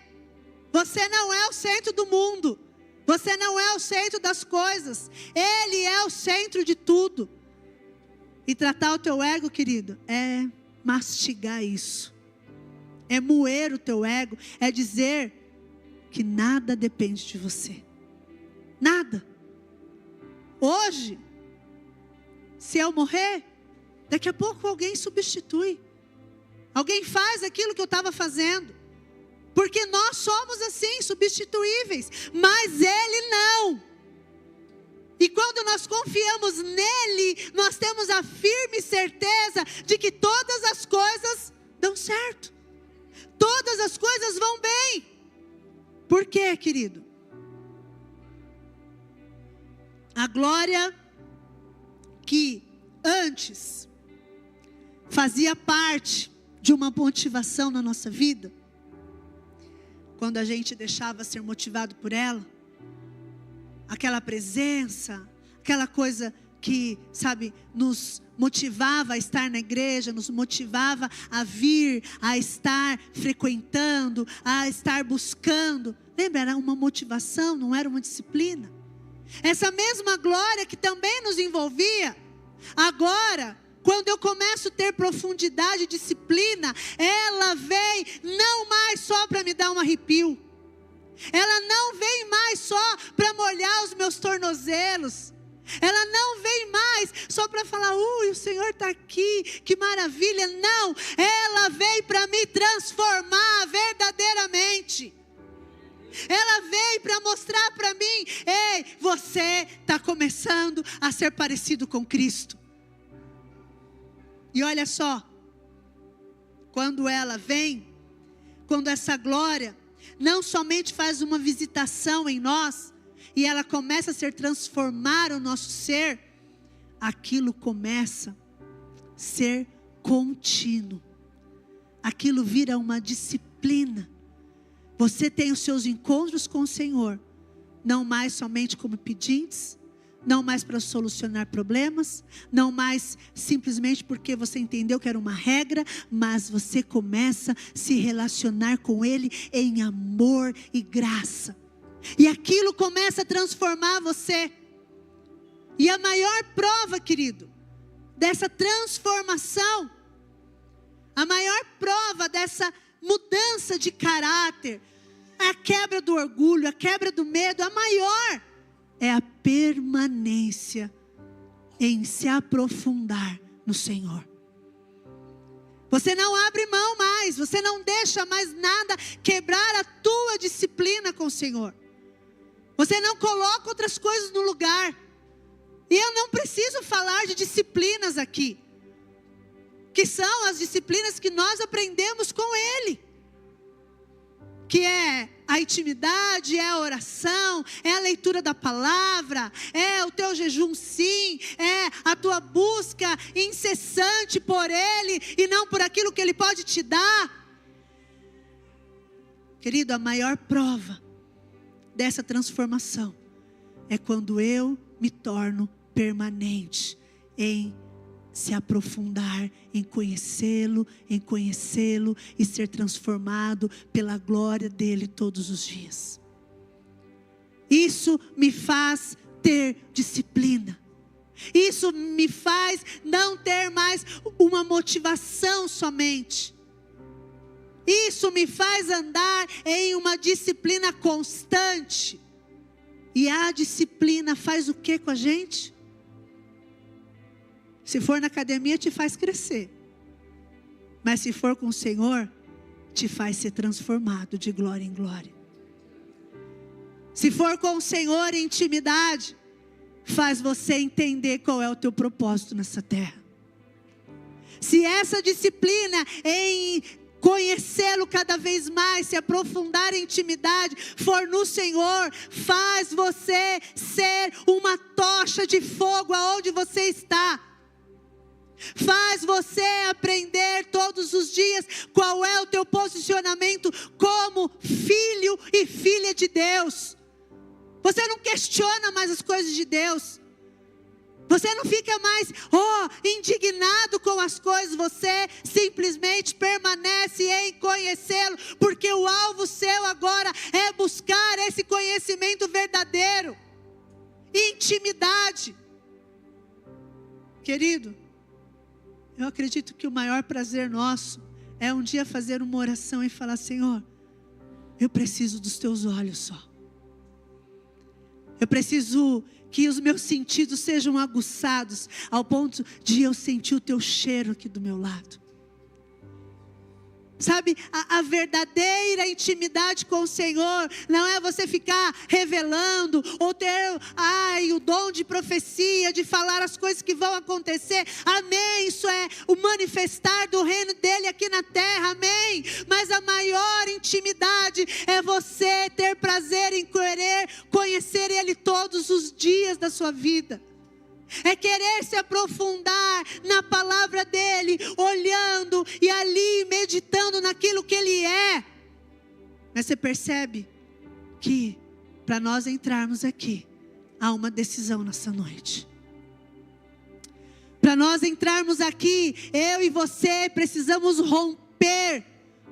Você não é o centro do mundo. Você não é o centro das coisas. Ele é o centro de tudo. E tratar o teu ego, querido, é mastigar isso. É moer o teu ego. É dizer que nada depende de você. Nada. Hoje, se eu morrer, daqui a pouco alguém substitui. Alguém faz aquilo que eu estava fazendo. Porque nós somos assim, substituíveis. Mas Ele não. E quando nós confiamos nele, nós temos a firme certeza de que todas as coisas dão certo. Todas as coisas vão bem. Por quê, querido? A glória que antes fazia parte de uma motivação na nossa vida, quando a gente deixava ser motivado por ela, aquela presença, aquela coisa que, sabe, nos motivava a estar na igreja, nos motivava a vir, a estar frequentando, a estar buscando. Lembra, era uma motivação, não era uma disciplina. Essa mesma glória que também nos envolvia, agora, quando eu começo a ter profundidade e disciplina, ela vem não mais só para me dar um arrepio. Ela não vem mais só para molhar os meus tornozelos. Ela não vem mais só para falar, o Senhor está aqui, que maravilha. Não, ela vem para me transformar verdadeiramente. Ela veio para mostrar para mim, ei, você está começando a ser parecido com Cristo. E olha só, quando ela vem, quando essa glória não somente faz uma visitação em nós, e ela começa a ser transformar o nosso ser, aquilo começa a ser contínuo, aquilo vira uma disciplina. Você tem os seus encontros com o Senhor, não mais somente como pedintes, não mais para solucionar problemas, não mais simplesmente porque você entendeu que era uma regra, mas você começa a se relacionar com Ele em amor e graça. E aquilo começa a transformar você. E a maior prova, querido, dessa transformação, a maior prova dessa mudança de caráter, a quebra do orgulho, a quebra do medo, a maior é a permanência em se aprofundar no Senhor. Você não abre mão mais, você não deixa mais nada quebrar a tua disciplina com o Senhor. Você não coloca outras coisas no lugar. E eu não preciso falar de disciplinas aqui, que são as disciplinas que nós aprendemos com Ele, que é a intimidade, é a oração, é a leitura da palavra, é o teu jejum sim, é a tua busca incessante por Ele e não por aquilo que Ele pode te dar. Querido, a maior prova dessa transformação é quando eu me torno permanente em se aprofundar, em conhecê-lo e ser transformado pela glória dele todos os dias. Isso me faz ter disciplina. Isso me faz não ter mais uma motivação somente. Isso me faz andar em uma disciplina constante. E a disciplina faz o que com a gente? Se for na academia, te faz crescer. Mas se for com o Senhor, te faz ser transformado de glória em glória. Se for com o Senhor em intimidade, faz você entender qual é o teu propósito nessa terra. Se essa disciplina em conhecê-lo cada vez mais, se aprofundar em intimidade, for no Senhor, faz você ser uma tocha de fogo aonde você está. Faz você aprender todos os dias qual é o teu posicionamento como filho e filha de Deus. Você não questiona mais as coisas de Deus. Você não fica mais indignado com as coisas. Você simplesmente permanece em conhecê-lo, porque o alvo seu agora é buscar esse conhecimento verdadeiro, intimidade. Querido, eu acredito que o maior prazer nosso é um dia fazer uma oração e falar: Senhor, eu preciso dos teus olhos só. Eu preciso que os meus sentidos sejam aguçados ao ponto de eu sentir o teu cheiro aqui do meu lado. Sabe, a verdadeira intimidade com o Senhor não é você ficar revelando ou ter o dom de profecia, de falar as coisas que vão acontecer. Amém, isso é o manifestar do reino dele aqui na terra, amém. Mas a maior intimidade é você ter prazer em querer conhecer ele todos os dias da sua vida. É querer se aprofundar na palavra dele, olhando e ali meditando naquilo que ele é. Mas você percebe que para nós entrarmos aqui, há uma decisão nessa noite. Para nós entrarmos aqui, eu e você precisamos romper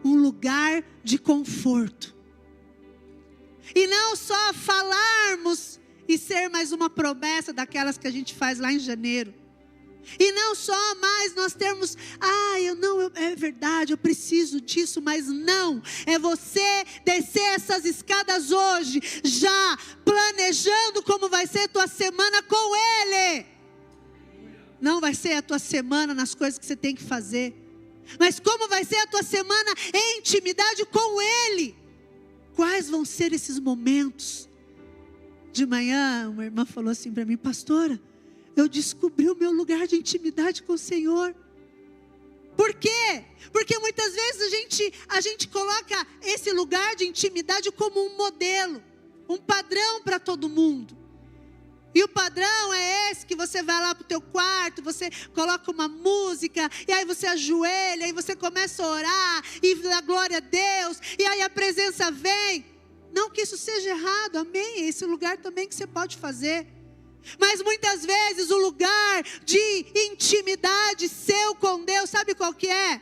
um lugar de conforto. E não só falarmos e ser mais uma promessa daquelas que a gente faz lá em janeiro. E não só mais nós termos, é verdade, eu preciso disso, mas não. É você descer essas escadas hoje, já planejando como vai ser a tua semana com Ele. Não vai ser a tua semana nas coisas que você tem que fazer, mas como vai ser a tua semana em intimidade com Ele. Quais vão ser esses momentos? De manhã, uma irmã falou assim para mim: pastora, eu descobri o meu lugar de intimidade com o Senhor. Por quê? Porque muitas vezes a gente coloca esse lugar de intimidade como um modelo, um padrão para todo mundo. E o padrão é esse, que você vai lá para o teu quarto, você coloca uma música, e aí você ajoelha, e você começa a orar, e dá glória a Deus, e aí a presença vem. Não que isso seja errado, amém, é esse lugar também que você pode fazer. Mas muitas vezes o lugar de intimidade seu com Deus, sabe qual que é?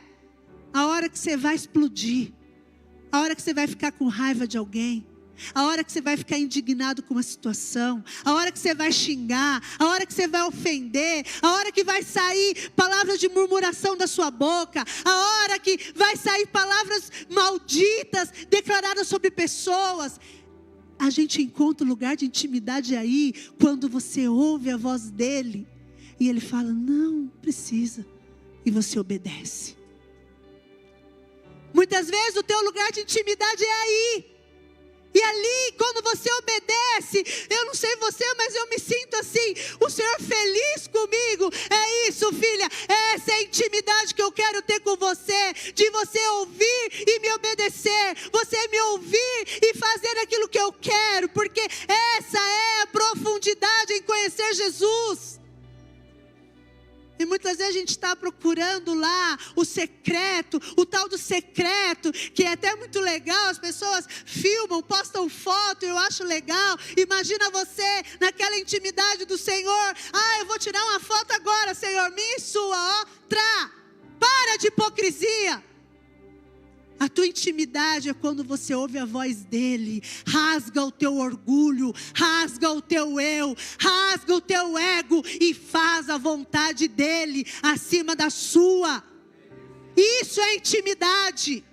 A hora que você vai explodir, a hora que você vai ficar com raiva de alguém, a hora que você vai ficar indignado com uma situação, a hora que você vai xingar, a hora que você vai ofender, a hora que vai sair palavras de murmuração da sua boca, a hora que vai sair palavras malditas declaradas sobre pessoas. A gente encontra um lugar de intimidade aí, quando você ouve a voz dele e ele fala: não precisa, e você obedece. Muitas vezes o teu lugar de intimidade é aí. E ali, quando você obedece, eu não sei você, mas eu me sinto assim, o Senhor feliz comigo. É isso, filha, essa é a intimidade que eu quero ter com você, de você ouvir e me obedecer, você me ouvir e fazer aquilo que eu quero, porque essa é a profundidade em conhecer Jesus. E muitas vezes a gente está procurando lá o secreto, o tal do secreto, que é até muito legal, as pessoas filmam, postam foto, eu acho legal. Imagina você naquela intimidade do Senhor: eu vou tirar uma foto agora, Senhor, minha e sua, para de hipocrisia. A tua intimidade é quando você ouve a voz dele, rasga o teu orgulho, rasga o teu eu, rasga o teu ego e faz a vontade dele acima da sua. Isso é intimidade.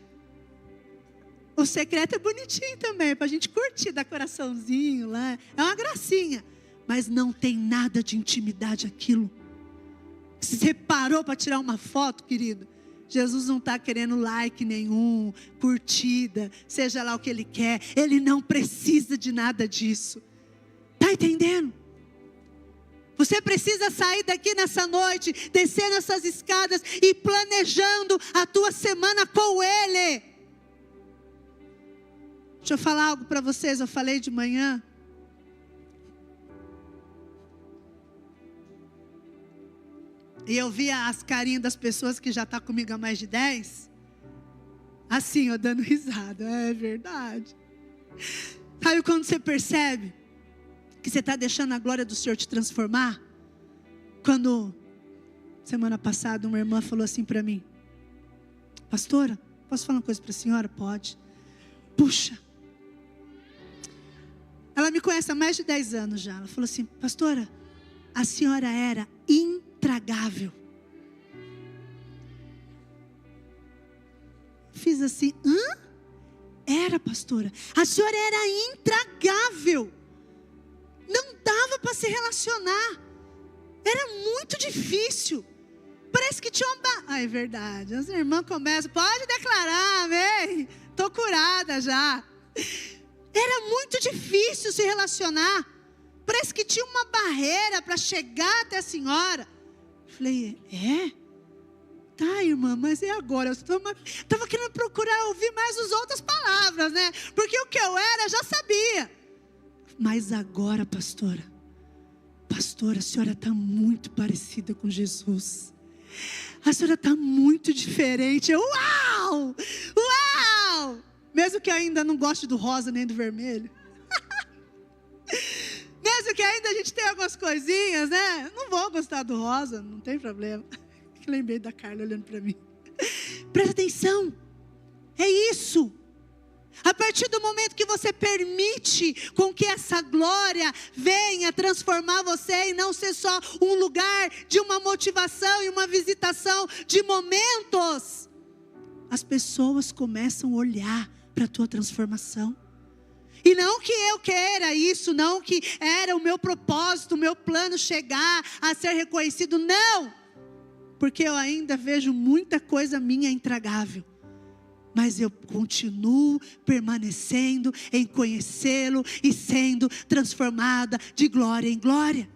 O secreto é bonitinho também, para a gente curtir, dar coraçãozinho lá, é uma gracinha, mas não tem nada de intimidade aquilo. Se você parou para tirar uma foto, querido, Jesus não está querendo like nenhum, curtida, seja lá o que Ele quer. Ele não precisa de nada disso. Está entendendo? Você precisa sair daqui nessa noite, descer nessas escadas e planejando a tua semana com Ele. Deixa eu falar algo para vocês, eu falei de manhã. E eu via as carinhas das pessoas que já estão comigo há mais de 10. Assim, dando risada. É verdade. Sabe quando você percebe que você está deixando a glória do Senhor te transformar? Quando, semana passada, uma irmã falou assim para mim: pastora, posso falar uma coisa para a senhora? Pode. Puxa. Ela me conhece há mais de 10 anos já. Ela falou assim: pastora, a senhora era intragável. Fiz assim: Era, pastora. A senhora era intragável. Não dava para se relacionar. Era muito difícil. Parece que tinha uma... é verdade. As irmãs começam, pode declarar, amém. Estou curada já. Era muito difícil se relacionar. Parece que tinha uma barreira para chegar até a senhora. Falei, Tá, irmã, mas e agora? Eu estava querendo procurar ouvir mais as outras palavras, né? Porque o que eu era, já sabia. Mas agora, pastora, a senhora está muito parecida com Jesus. A senhora está muito diferente. Uau! Uau! Mesmo que ainda não goste do rosa nem do vermelho. Mesmo que ainda a gente tenha algumas coisinhas, né? Não vou gostar do rosa, não tem problema. Lembrei da Carla olhando para mim. Presta atenção. É isso. A partir do momento que você permite com que essa glória venha transformar você e não ser só um lugar de uma motivação e uma visitação de momentos, as pessoas começam a olhar para a tua transformação. E não que eu queira isso, não que era o meu propósito, o meu plano chegar a ser reconhecido, não. Porque eu ainda vejo muita coisa minha intragável. Mas eu continuo permanecendo em conhecê-lo e sendo transformada de glória em glória.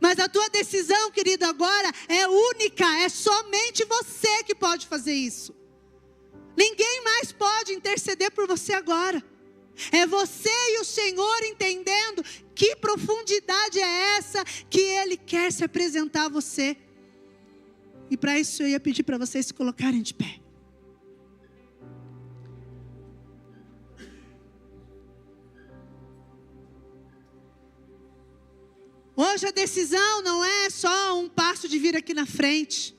Mas a tua decisão, querido, agora é única. É somente você que pode fazer isso. Ninguém mais pode interceder por você agora. É você e o Senhor entendendo que profundidade é essa que Ele quer se apresentar a você. E para isso eu ia pedir para vocês se colocarem de pé. Hoje a decisão não é só um passo de vir aqui na frente.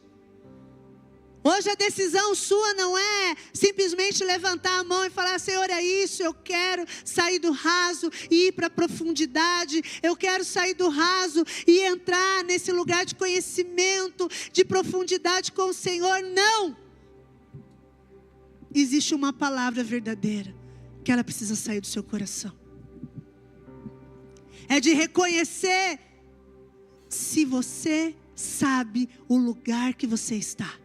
Hoje a decisão sua não é simplesmente levantar a mão e falar, Senhor, é isso, eu quero sair do raso e ir para a profundidade. Eu quero sair do raso e entrar nesse lugar de conhecimento, de profundidade com o Senhor. Não! Existe uma palavra verdadeira que ela precisa sair do seu coração. É de reconhecer se você sabe o lugar que você está.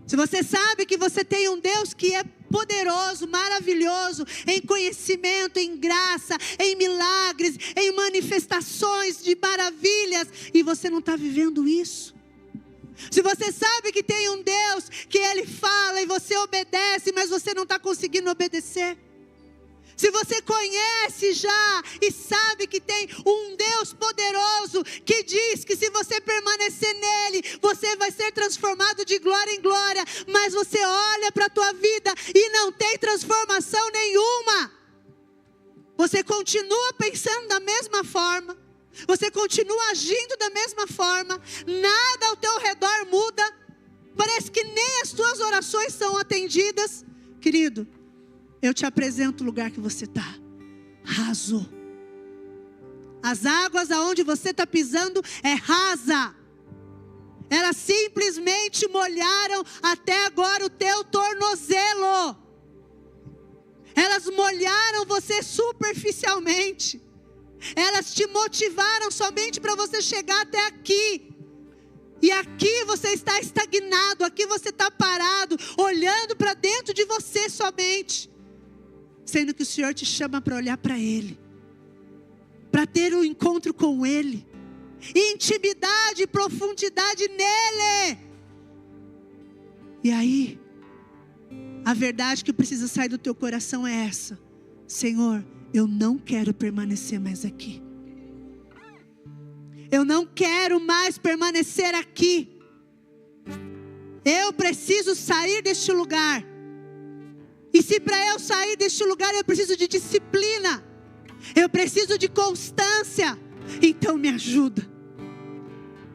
Se você sabe que você tem um Deus que é poderoso, maravilhoso, em conhecimento, em graça, em milagres, em manifestações de maravilhas, e você não está vivendo isso. Se você sabe que tem um Deus que Ele fala e você obedece, mas você não está conseguindo obedecer. Se você conhece já e sabe que tem um Deus poderoso que diz que se você permanecer nele, você vai ser transformado de glória em glória, mas você olha para a tua vida e não tem transformação nenhuma. Você continua pensando da mesma forma, você continua agindo da mesma forma, nada ao teu redor muda, parece que nem as tuas orações são atendidas. Querido, eu te apresento o lugar que você está. Raso. As águas aonde você está pisando é rasa. Elas simplesmente molharam até agora o teu tornozelo. Elas molharam você superficialmente. Elas te motivaram somente para você chegar até aqui. E aqui você está estagnado. Aqui você está parado, olhando para dentro de você somente. Sendo que o Senhor te chama para olhar para Ele, para ter um encontro com Ele, intimidade e profundidade nele. E aí, a verdade que precisa sair do teu coração é essa: Senhor, eu não quero permanecer mais aqui. Eu não quero mais permanecer aqui. Eu preciso sair deste lugar. E se para eu sair deste lugar eu preciso de disciplina, eu preciso de constância, então me ajuda.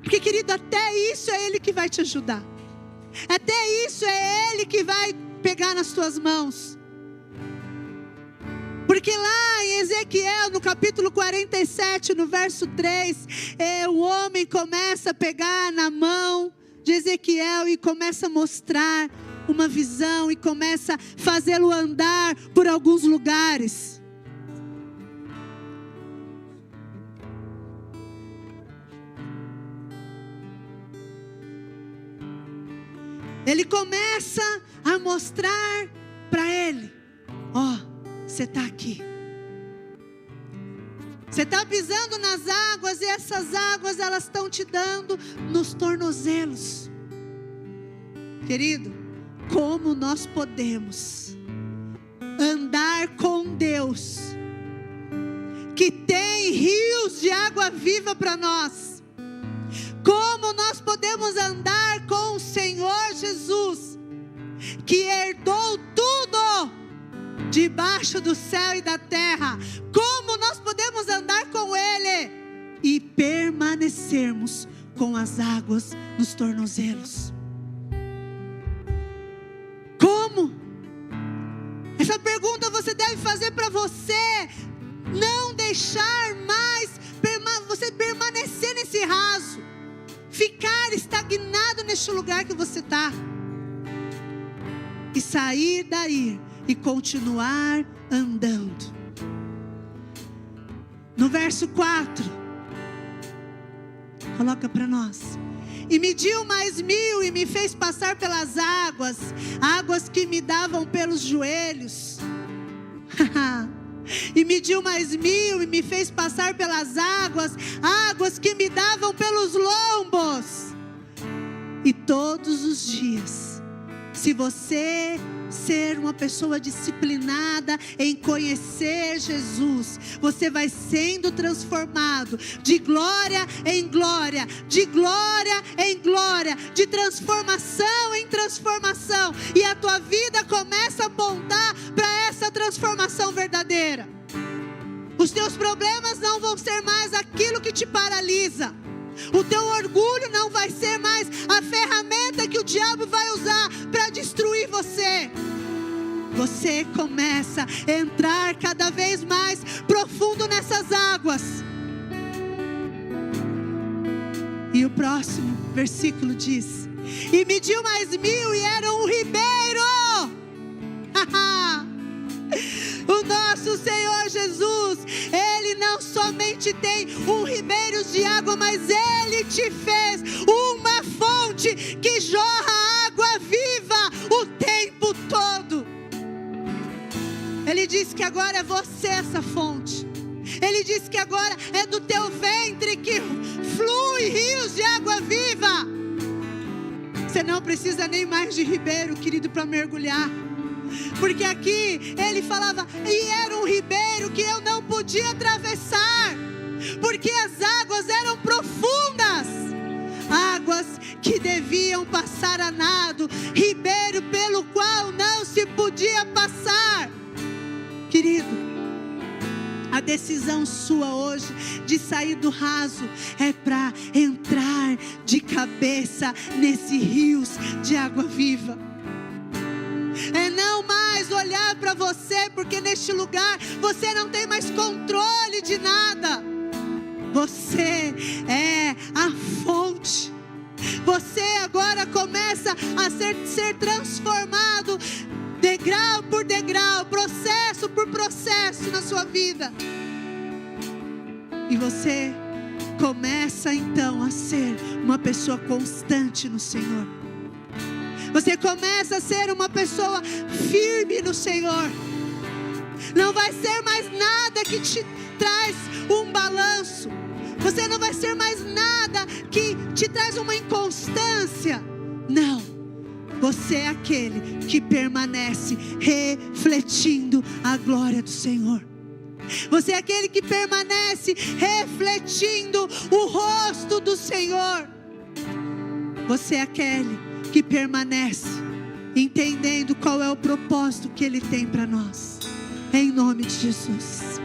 Porque, querido, até isso é Ele que vai te ajudar. Até isso é Ele que vai pegar nas tuas mãos. Porque lá em Ezequiel, no capítulo 47, no verso 3, o homem começa a pegar na mão de Ezequiel e começa a mostrar uma visão e começa a fazê-lo andar por alguns lugares. Ele começa a mostrar para ele: ó, você está aqui. Você está pisando nas águas, e essas águas, elas estão te dando nos tornozelos. Querido, como nós podemos andar com Deus, que tem rios de água viva para nós? Como nós podemos andar com o Senhor Jesus, que herdou tudo debaixo do céu e da terra? Como nós podemos andar com Ele e permanecermos com as águas nos tornozelos? Como? Essa pergunta você deve fazer para você. Não deixar mais você permanecer nesse raso, ficar estagnado neste lugar que você está, e sair daí e continuar andando. No verso 4, coloca para nós: e mediu mais 1000 e me fez passar pelas águas, águas que me davam pelos joelhos. E mediu mais 1000 e me fez passar pelas águas, águas que me davam pelos lombos. E todos os dias, se você ser uma pessoa disciplinada em conhecer Jesus, você vai sendo transformado de glória em glória, de glória em glória, de transformação em transformação, e a tua vida começa a apontar para essa transformação verdadeira. Os teus problemas não vão ser mais aquilo que te paralisa. O teu orgulho não vai ser mais a ferramenta que o diabo vai usar para destruir você. Você começa a entrar cada vez mais profundo nessas águas. E o próximo versículo diz: e mediu mais 1000 e era um ribeiro. O nosso Senhor Jesus, Ele não somente tem um ribeiro de água, mas Ele te fez uma fonte que jorra água viva o tempo todo. Ele disse que agora é você essa fonte. Ele disse que agora é do teu ventre que flui rios de água viva. Você não precisa nem mais de ribeiro, querido, para mergulhar. Porque aqui ele falava: e era um ribeiro que eu não podia atravessar, porque as águas eram profundas, águas que deviam passar a nado, ribeiro pelo qual não se podia passar. Querido, a decisão sua hoje de sair do raso é para entrar de cabeça nesses rios de água viva. É não mais olhar para você, porque neste lugar você não tem mais controle de nada. Você é a fonte. Você agora começa a ser transformado degrau por degrau, processo por processo na sua vida. E você começa então a ser uma pessoa constante no Senhor. Você começa a ser uma pessoa firme no Senhor. Não vai ser mais nada que te traz um balanço. Você não vai ser mais nada que te traz uma inconstância. Não. Você é aquele que permanece refletindo a glória do Senhor. Você é aquele que permanece refletindo o rosto do Senhor. Você é aquele que permanece entendendo qual é o propósito que Ele tem para nós. Em nome de Jesus.